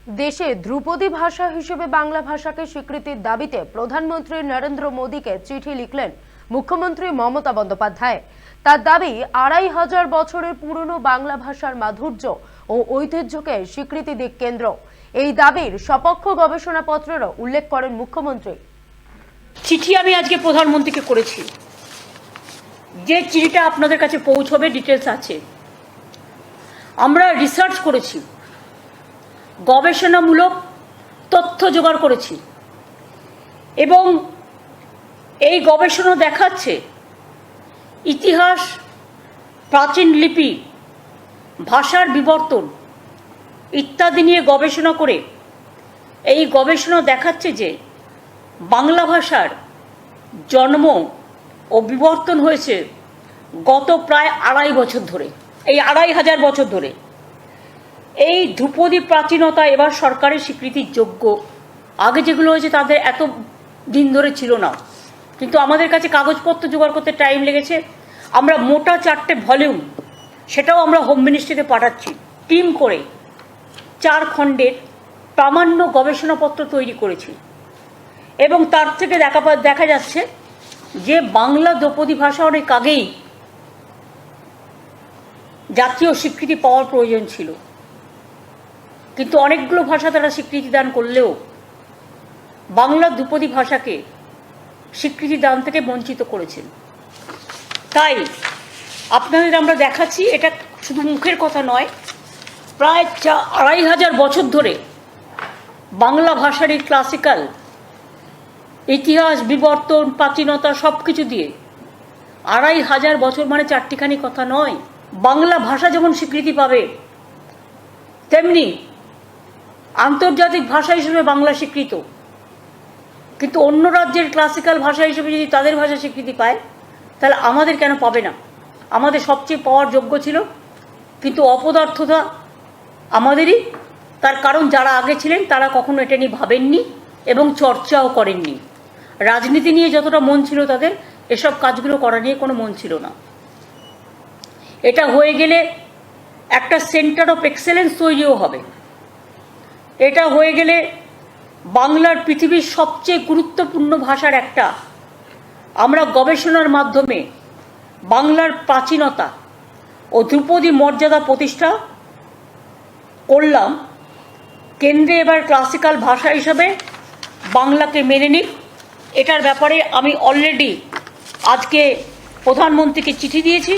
দেশে ধ্রুপদী ভাষা হিসেবে বাংলা ভাষাকে স্বীকৃতির দাবিতে প্রধানমন্ত্রী নরেন্দ্র মোদীকে চিঠি লিখলেন মুখ্যমন্ত্রী মমতা বন্দ্যোপাধ্যায়। তার দাবি ২৫০০ বছরের পুরনো বাংলা ভাষার মাধুর্য ও ঐতিহ্যকে স্বীকৃতি দিক কেন্দ্র। এই দাবির সপক্ষ গবেষণাপত্রেরও উল্লেখ করেন মুখ্যমন্ত্রী। চিঠি আমি আজকে প্রধানমন্ত্রীকে করেছি, যে চিঠিটা আপনাদের কাছে পৌঁছবে ডিটেলস আছে। আমরা রিসার্চ করেছি, গবেষণামূলক তথ্য জোগাড় করেছি এবং এই গবেষণা দেখাচ্ছে ইতিহাস, প্রাচীন লিপি, ভাষার বিবর্তন ইত্যাদি নিয়ে গবেষণা করে এই গবেষণা দেখাচ্ছে যে বাংলা ভাষার জন্ম ও বিবর্তন হয়েছে গত প্রায় ২৫০ বছর ধরে। এই ২৫০০ বছর ধরে এই ধ্রুপদী প্রাচীনতা এবার সরকারের স্বীকৃতির যোগ্য। আগে যেগুলো হয়েছে তাদের এত দিন ধরে ছিল না, কিন্তু আমাদের কাছে কাগজপত্র জোগাড় করতে টাইম লেগেছে। আমরা মোটা 4টে ভলিউম, সেটাও আমরা হোম মিনিস্ট্রিতে পাঠাচ্ছি, টিম করে 4 খণ্ডের প্রামাণ্য গবেষণাপত্র তৈরি করেছি এবং তার থেকে দেখা যাচ্ছে যে বাংলা ধ্রুপদী ভাষা অনেক আগেই জাতীয় স্বীকৃতি পাওয়ার প্রয়োজন ছিল, কিন্তু অনেকগুলো ভাষা তারা স্বীকৃতি দান করলেও বাংলা ধ্রুপদী ভাষাকে স্বীকৃতি দান থেকে বঞ্চিত করেছেন। তাই আপনাদের আমরা দেখাচ্ছি, এটা শুধু মুখের কথা নয়, প্রায় ২৫০০ বছর ধরে বাংলা ভাষার এই ক্লাসিক্যাল ইতিহাস, বিবর্তন, প্রাচীনতা সব কিছু দিয়ে ২৫০০ বছর মানে চারটিখানি কথা নয়। বাংলা ভাষা যেমন স্বীকৃতি পাবে, তেমনি আন্তর্জাতিক ভাষা হিসেবে বাংলা স্বীকৃত, কিন্তু অন্য রাজ্যের ক্লাসিক্যাল ভাষা হিসেবে যদি তাদের ভাষা স্বীকৃতি পায়, তাহলে আমাদের কেন পাবে না? আমাদের সবচেয়ে পাওয়ার যোগ্য ছিল, কিন্তু অপদার্থতা আমাদেরই। তার কারণ যারা আগে ছিলেন তারা কখনো এটা নিয়ে ভাবেননি এবং চর্চাও করেননি। রাজনীতি নিয়ে যতটা মন ছিল তাদের, এসব কাজগুলো করা নিয়ে কোনো মন ছিল না। এটা হয়ে গেলে একটা সেন্টার অফ এক্সেলেন্স তৈরিও হবে। এটা হয়ে গেলে বাংলার পৃথিবীর সবচেয়ে গুরুত্বপূর্ণ ভাষার একটা, আমরা গবেষণার মাধ্যমে বাংলার প্রাচীনতা ও ধ্রুপদী মর্যাদা প্রতিষ্ঠা করলাম। কেন্দ্রে এবার ক্লাসিক্যাল ভাষা হিসাবে বাংলাকে মেনে নিক, এটার ব্যাপারে আমি অলরেডি আজকে প্রধানমন্ত্রীকে চিঠি দিয়েছি।